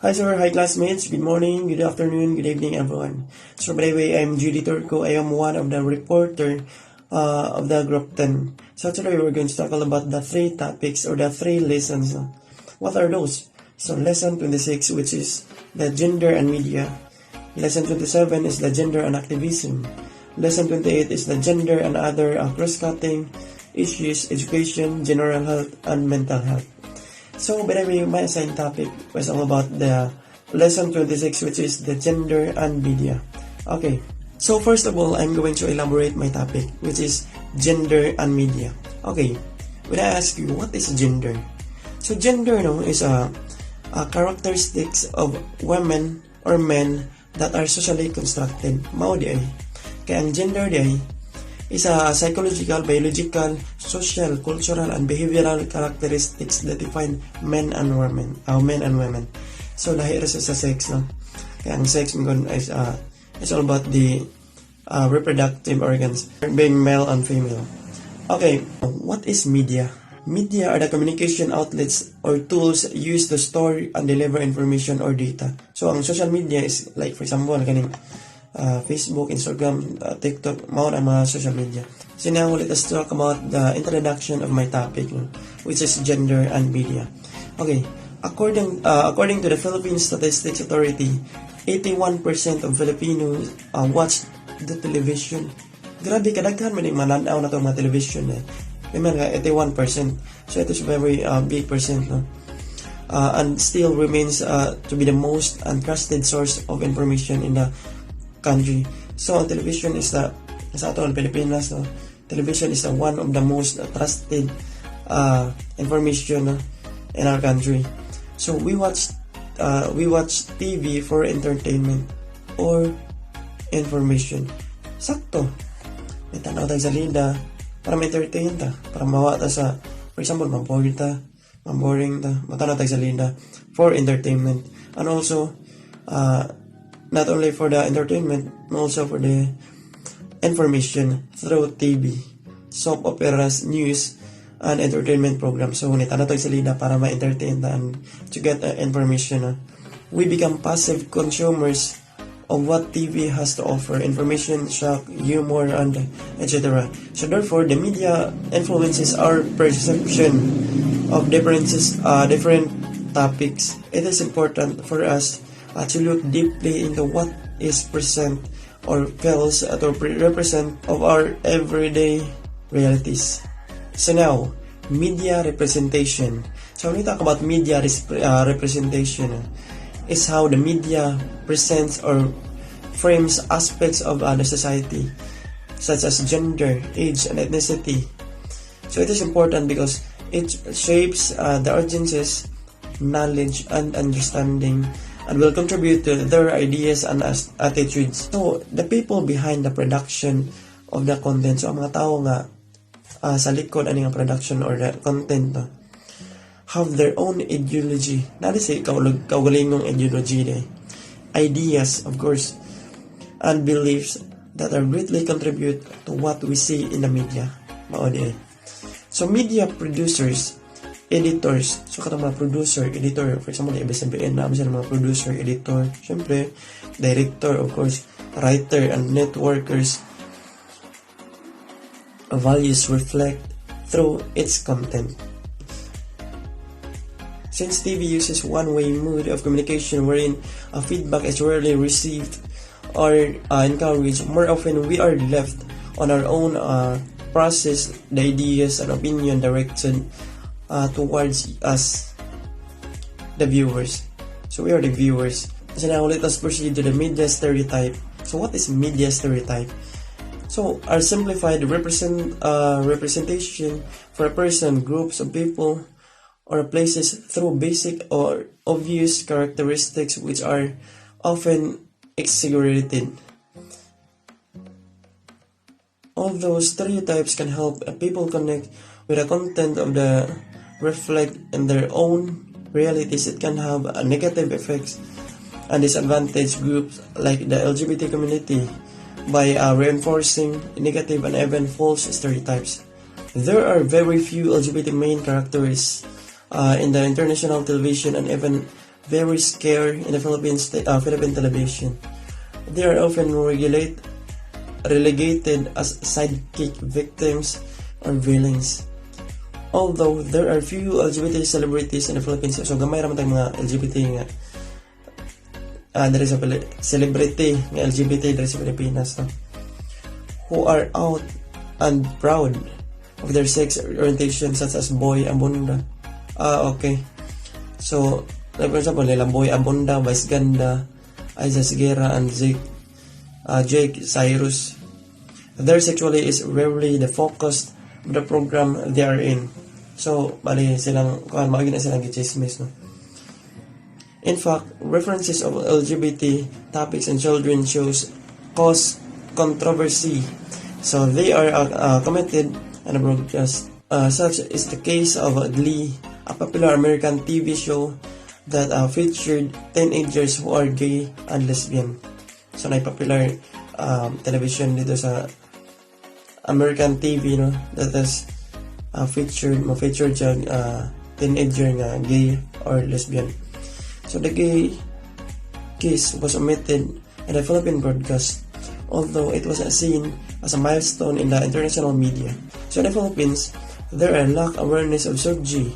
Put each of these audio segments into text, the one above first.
Hi sir, hi classmates, good morning, good afternoon, good evening everyone. So by the way, I'm Judy Turco. I am one of the reporter of the group 10. So today we're going to talk about the three topics or the three lessons. What are those? So lesson 26, which is the gender and media. Lesson 27 is the gender and activism. Lesson 28 is the gender and other cross-cutting issues, education, general health, and mental health. So, by the way, my assigned topic was all about the lesson 26, which is the gender and media. Okay, so first of all, I'm going to elaborate my topic, which is gender and media. Okay, when I ask you, what is gender? So, gender is a characteristics of women or men that are socially constructed. Mao di ay. Kaya ang gender di ay is a psychological, biological, social, cultural, and behavioral characteristics that define men and women. So dahil sa sex, no? Kaya ang sex is it's all about the reproductive organs, being male and female. Okay, what is media? Media are the communication outlets or tools used to store and deliver information or data. So ang social media is like, for example, kaning Facebook, Instagram, TikTok, mga mga social media. So now let us talk about the introduction of my topic, which is gender and media. Okay, according to the Philippine Statistics Authority, 81% of Filipinos watch the television. Grabe, kadaghan man yung mananaw na itong mga television. Remember, 81%. So it is a very big percent. No? And still remains to be the most untrusted source of information in the country. So television is sa aton Pilipinas, no? Television is one of the most trusted information in our country. So we watch TV for entertainment or information. Sakto. May tanaw tayo sa lida para ma-entertain ta, para mawa ta sa, for example, mamboring ta, matanaw tayo sa lida for entertainment. And also not only for the entertainment, but also for the information through TV, soap operas, news, and entertainment programs. So, nita na ito sa lida para ma-entertain and to get information. We become passive consumers of what TV has to offer, information, shock, humor, and etc. So, therefore, the media influences our perception of different topics. It is important for us to look deeply into what is present or feels or represent of our everyday realities. So now, media representation. So when we talk about media representation, is how the media presents or frames aspects of the society, such as gender, age, and ethnicity. So it is important because it shapes the audience's knowledge and understanding and will contribute to their ideas and attitudes. So, the people behind the production of the content, so ang mga tao nga sa likod aning production or the content have their own ideology. Nari sa kaugalingong ideology ideas, of course, and beliefs that are greatly contribute to what we see in the media. So, media producers, editors, so katong mga producer, editor, for example, ABS-CBN namin sila mga producer, editor, syempre, director, of course, writer, and networkers. Values reflect through its content. Since TV uses one-way mode of communication wherein feedback is rarely received or encouraged, more often we are left on our own process the ideas and opinion directed towards us, the viewers. So we are the viewers. So now let us proceed to the media stereotype. So what is media stereotype? So our simplified representation for a person, groups of people, or places through basic or obvious characteristics which are often exaggerated. Although stereotypes can help people connect with the content of the reflect in their own realities, it can have a negative effects and disadvantage groups like the LGBT community by reinforcing negative and even false stereotypes. There are very few LGBT main characters in the international television and even very scarce in the Philippine television. They are often relegated as sidekick victims or villains. Although there are few LGBT celebrities in the Philippines, so gamay raman tayong mga LGBT nga diri sa celebrity nga LGBT diri sa Pilipinas, no? Who are out and proud of their sex orientation such as Boy Abunda. Okay. So, like for example, nila Boy Abunda, Vice Ganda, Aiza Sigera, and Jake Cyrus. Their sexuality is rarely the focus of the program they are in. So, bali silang, maagi na silang gichismis, no? In fact, references of LGBT topics in children shows cause controversy. So they are commented on a broadcast. Such is the case of Glee, a popular American TV show that featured teenagers who are gay and lesbian. So na popular television dito sa American TV, no, that is featured siya teenager nga gay or lesbian. So the gay case was omitted in the Philippine broadcast, although it was seen as a milestone in the international media. So in the Philippines, there are lack awareness of SOGI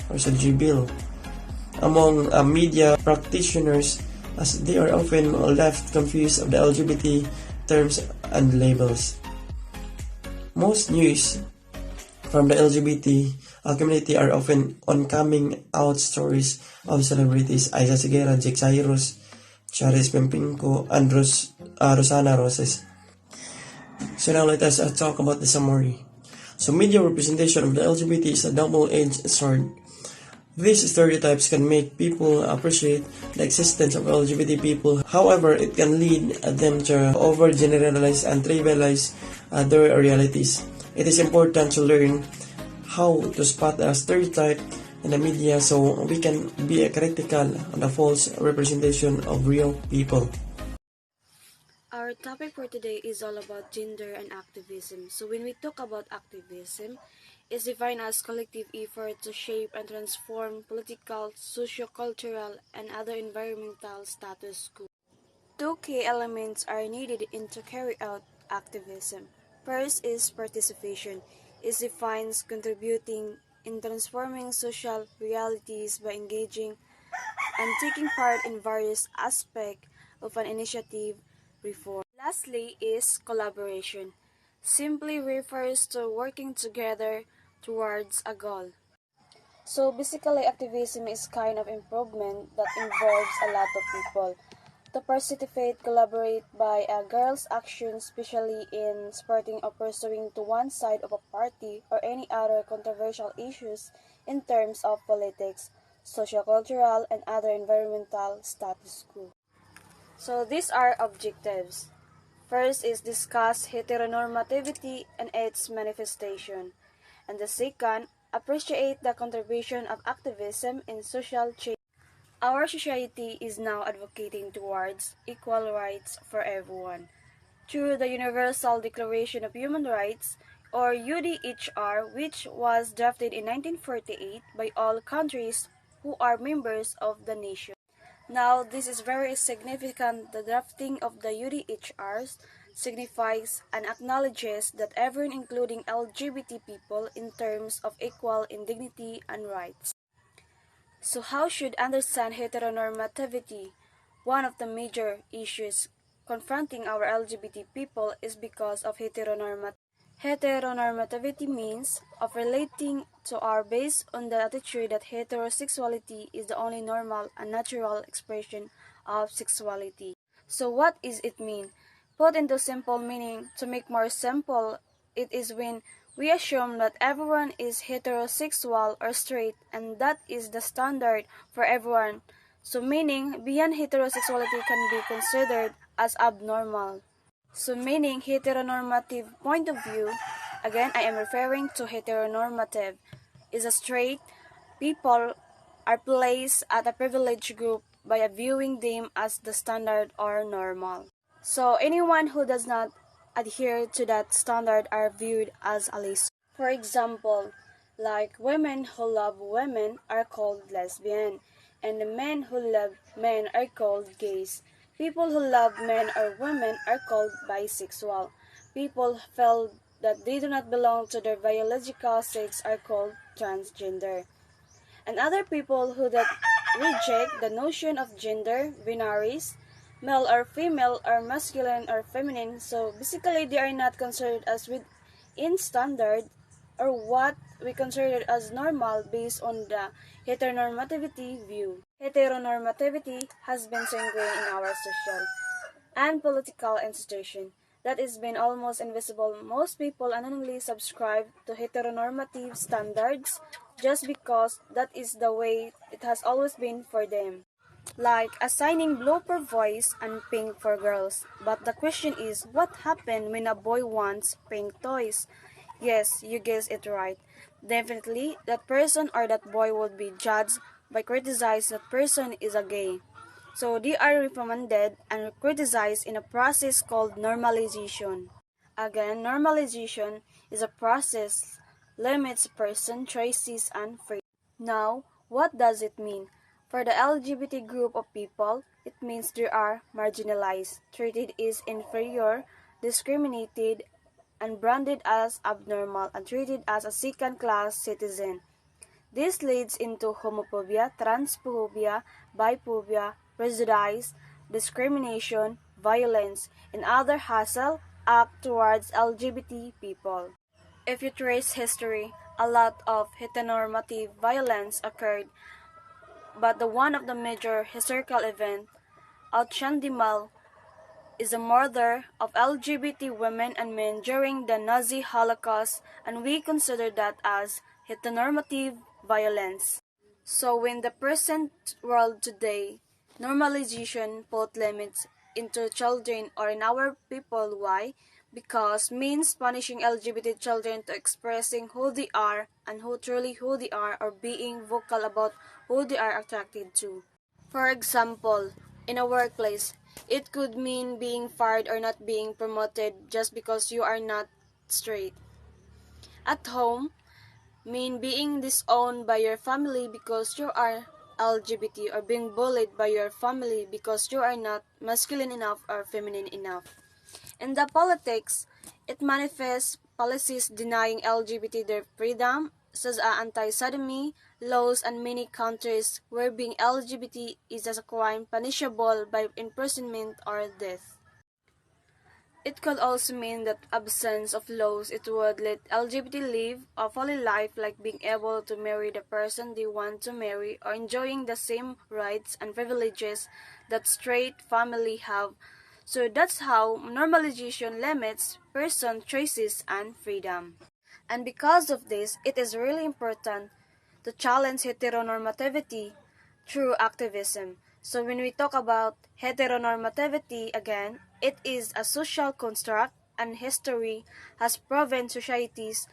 or SOGI bill among media practitioners, as they are often left confused of the LGBT terms and labels. Most news from the LGBT community are often on coming out stories of celebrities Aiza Sigera, Jake Cyrus, Charis Pempinko, and Rosana Roses. So now let us talk about the summary. So media representation of the LGBT is a double-edged sword. These stereotypes can make people appreciate the existence of LGBT people. However, it can lead them to overgeneralize and trivialize their realities. It is important to learn how to spot a stereotype in the media so we can be critical on the false representation of real people. Our topic for today is all about gender and activism. So when we talk about activism, it's defined as collective effort to shape and transform political, socio-cultural, and other environmental status quo. Two key elements are needed in to carry out activism. First is participation. It defines contributing in transforming social realities by engaging and taking part in various aspects of an initiative reform. Lastly is collaboration. Simply refers to working together towards a goal. So basically activism is kind of improvement that involves a lot of people to participate, collaborate by a girl's action, especially in supporting or pursuing to one side of a party or any other controversial issues in terms of politics, sociocultural, and other environmental status quo. So these are objectives. First is discuss heteronormativity and its manifestation. And the second, appreciate the contribution of activism in social change. Our society is now advocating towards equal rights for everyone. Through the Universal Declaration of Human Rights, or UDHR, which was drafted in 1948 by all countries who are members of the nation. Now, this is very significant. The drafting of the UDHRs signifies and acknowledges that everyone, including LGBT people, in terms of equal in dignity and rights. So how should understand heteronormativity? One of the major issues confronting our LGBT people is because of heteronormativity. Heteronormativity means of relating to or based on the attitude that heterosexuality is the only normal and natural expression of sexuality. So what is it mean? Put into simple meaning, to make more simple, it is when we assume that everyone is heterosexual or straight and that is the standard for everyone. So meaning beyond heterosexuality can be considered as abnormal. So meaning heteronormative point of view, again I am referring to heteronormative, is a straight people are placed at a privileged group by viewing them as the standard or normal. So anyone who does not adhere to that standard are viewed as a lesser. For example, like women who love women are called lesbian, and the men who love men are called gays. People who love men or women are called bisexual. People who feel that they do not belong to their biological sex are called transgender. And other people who that reject the notion of gender binaries, male or female or masculine or feminine, so basically they are not considered as within standard or what we consider as normal based on the heteronormativity view. Heteronormativity has been so ingrained in our social and political institution that it's been almost invisible. Most people unknowingly subscribe to heteronormative standards just because that is the way it has always been for them. Like assigning blue for boys and pink for girls. But the question is, what happened when a boy wants pink toys? Yes, you guessed it right. Definitely, that person or that boy would be judged by criticized that person is a gay. So they are reprimanded and criticized in a process called normalization. Again, normalization is a process limits person choices and freedom. Now, what does it mean? For the LGBT group of people, it means they are marginalized, treated as inferior, discriminated, and branded as abnormal and treated as a second-class citizen. This leads into homophobia, transphobia, biphobia, prejudice, discrimination, violence, and other hostile acts towards LGBT people. If you trace history, a lot of heteronormative violence occurred, but the one of the major historical event, Auschwitz is the murder of LGBT women and men during the Nazi Holocaust, and we consider that as heteronormative violence. So in the present world today, normalization put limits into children or in our people. Why? Because means punishing LGBT children to expressing who they are and who they are or being vocal about who they are attracted to. For example, in a workplace, it could mean being fired or not being promoted just because you are not straight. At home, mean being disowned by your family because you are LGBT or being bullied by your family because you are not masculine enough or feminine enough. In the politics, it manifests policies denying LGBT their freedom, such as anti-sodomy laws in many countries where being LGBT is a crime punishable by imprisonment or death. It could also mean that absence of laws it would let LGBT live a fully life like being able to marry the person they want to marry or enjoying the same rights and privileges that straight family have. So that's how normalization limits person choices and freedom. And because of this, it is really important to challenge heteronormativity through activism. So when we talk about heteronormativity again, it is a social construct and history has proven societies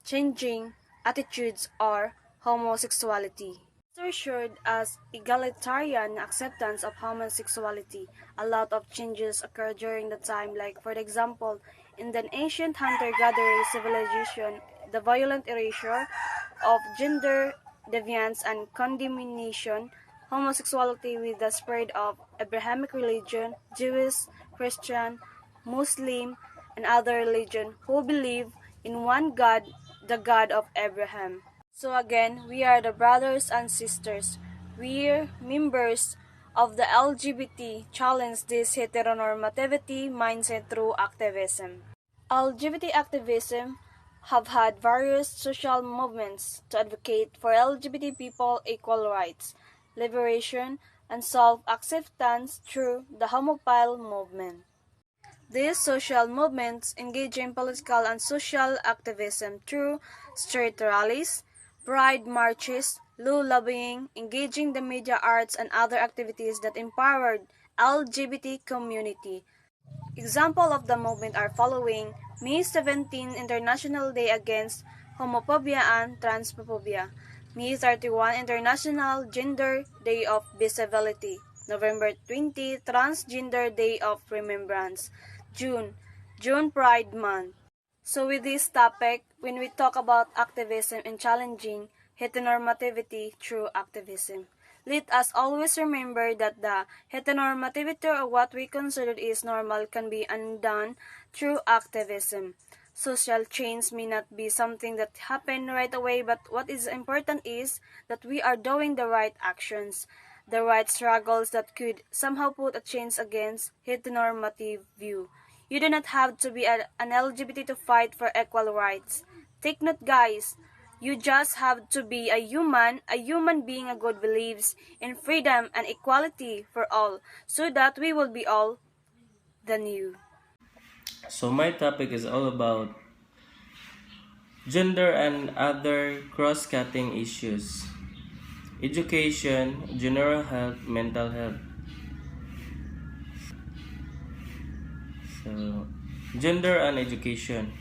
changing attitudes or homosexuality. Assured as egalitarian acceptance of homosexuality, a lot of changes occurred during the time, like for example, in the ancient hunter-gatherer civilization, the violent erasure of gender deviance and condemnation, homosexuality with the spread of Abrahamic religion, Jewish, Christian, Muslim, and other religion who believe in one God, the God of Abraham. So again, we are the brothers and sisters. We're members of the LGBT challenge this heteronormativity mindset through activism. LGBT activism have had various social movements to advocate for LGBT people equal rights, liberation, and self-acceptance through the homophile movement. These social movements engage in political and social activism through street rallies, pride marches, law lobbying, engaging the media arts and other activities that empowered LGBT community. Examples of the movement are following May 17 International Day Against Homophobia and Transphobia, May 31 International Gender Day of Visibility, November 20 Transgender Day of Remembrance, June Pride Month. So with this topic, when we talk about activism and challenging heteronormativity through activism, Let us always remember that the heteronormativity of what we consider is normal can be undone through activism. Social change may not be something that happen right away, but what is important is that we are doing the right actions, the right struggles that could somehow put a change against heteronormative view. You do not have to be an LGBT to fight for equal rights. Take note, guys. You just have to be a human being a God believes in freedom and equality for all, so that we will be all the new. So my topic is all about gender and other cross-cutting issues. Education, general health, mental health. So, gender and education.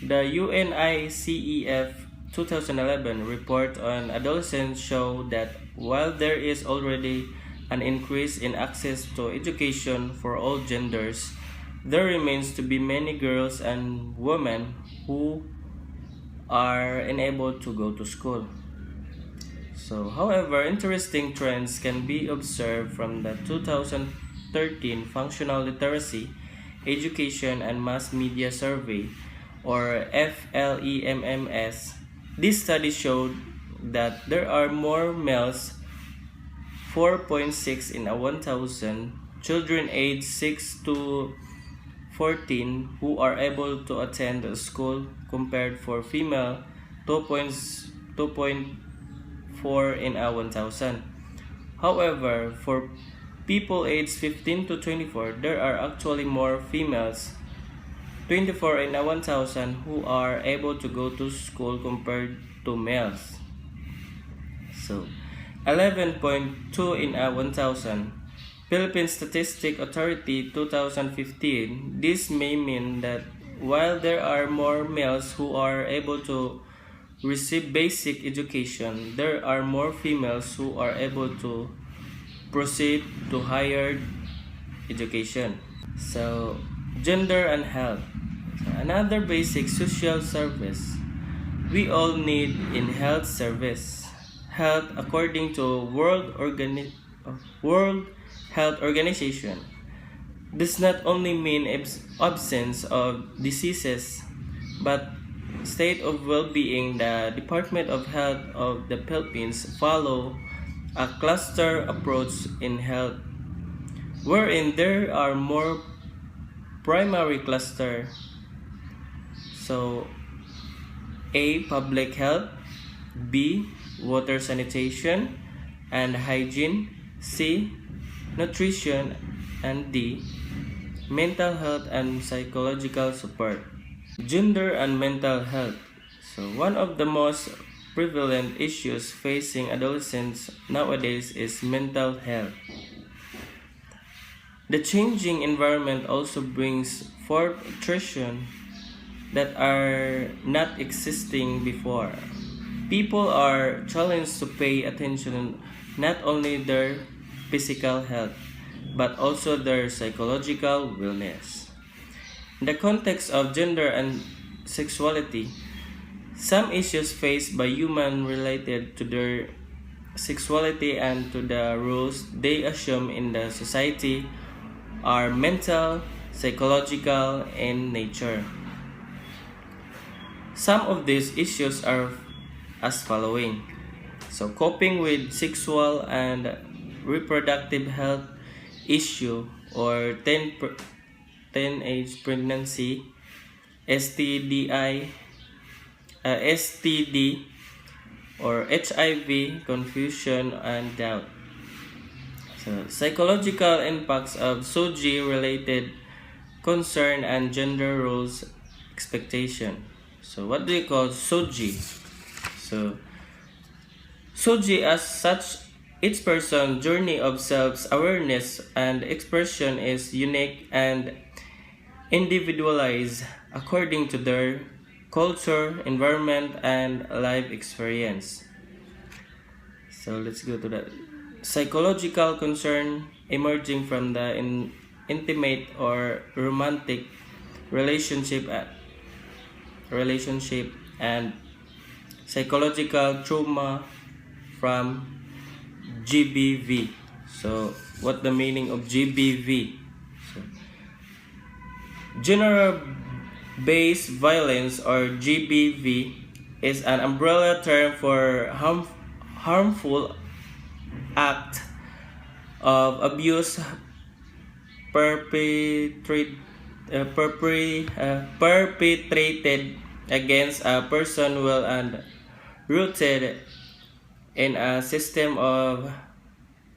The UNICEF 2011 report on adolescents show that while there is already an increase in access to education for all genders, there remains to be many girls and women who are unable to go to school. So, however, interesting trends can be observed from the 2013 Functional Literacy, Education and Mass Media Survey, or FLEMMS. This study showed that there are more males, 4.6 in a 1,000, children aged 6 to 14 who are able to attend school compared for female 2.4 in a 1,000. However, for people aged 15 to 24, there are actually more females, 24 in a 1,000, who are able to go to school compared to males. So, 11.2 in a 1,000. Philippine Statistic Authority 2015. This may mean that while there are more males who are able to receive basic education, there are more females who are able to proceed to higher education. So, gender and health. Another basic social service. We all need in health service. Health, according to World Health Organization, does not only mean absence of diseases, but state of well-being. The Department of Health of the Philippines follow a cluster approach in health, wherein there are more primary cluster. So, A. Public health, B. Water sanitation and hygiene, C. Nutrition, and D. Mental health and psychological support. Gender and mental health. So, one of the most prevalent issues facing adolescents nowadays is mental health. The changing environment also brings forth attrition that are not existing before. People are challenged to pay attention not only their physical health, but also their psychological wellness. In the context of gender and sexuality, some issues faced by humans related to their sexuality and to the roles they assume in the society are mental, psychological, and nature. Some of these issues are as following. So, coping with sexual and reproductive health issue or teenage pregnancy, STDI, STD, or HIV, confusion and doubt. So, psychological impacts of SOGI related concern and gender roles expectation. So, what do you call SOGI? So, SOGI as such, each person's journey of self-awareness and expression is unique and individualized according to their culture, environment, and life experience. So let's go to the psychological concern emerging from the intimate or romantic relationship and psychological trauma from GBV. So, what the meaning of GBV? So, General Based Violence or GBV is an umbrella term for harmful act of abuse perpetrate, perpetrated against a person well and rooted in a system of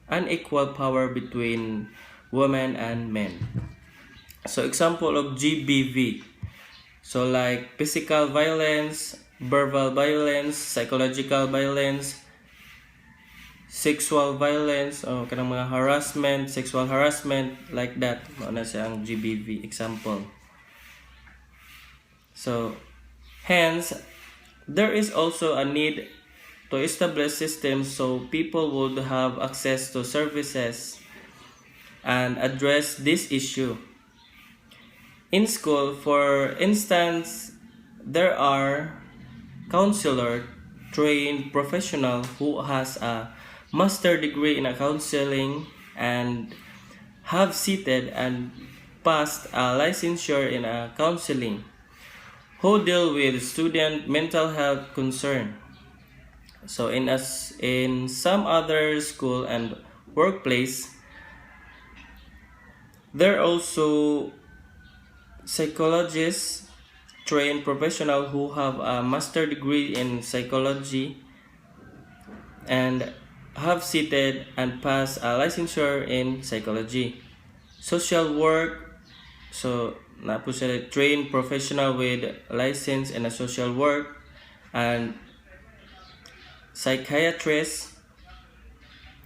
unequal power between women and men. So example of GBV. So like physical violence, verbal violence, psychological violence, sexual violence, o kanang mga harassment, sexual harassment, like that. Mao na siya ang GBV example. So, hence, there is also a need to establish systems so people would have access to services and address this issue. In school, for instance, there are counselor trained professional who has a master degree in counseling and have seated and passed a licensure in counseling who deal with student mental health concern. So in some other school and workplace, there are also psychologists trained professional who have a master degree in psychology and have seated and passed a licensure in psychology. Social work, so na po sila trained professional with license in a social work, and psychiatrist,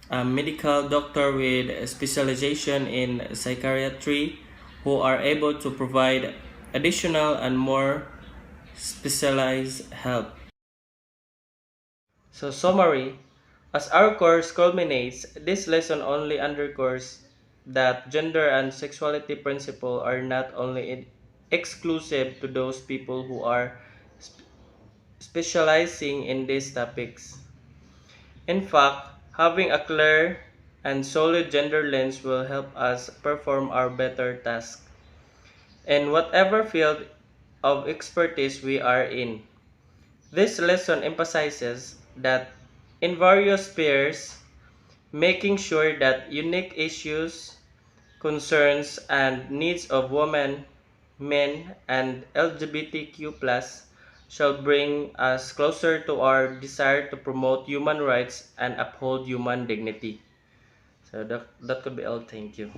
a medical doctor with specialization in psychiatry who are able to provide additional and more specialized help. So summary, as our course culminates, this lesson only underscores that gender and sexuality principles are not only exclusive to those people who are specializing in these topics. In fact, having a clear and solid gender lens will help us perform our better task in whatever field of expertise we are in. This lesson emphasizes that in various spheres, making sure that unique issues, concerns, and needs of women, men, and LGBTQ+ shall bring us closer to our desire to promote human rights and uphold human dignity. So that could be all. Thank you.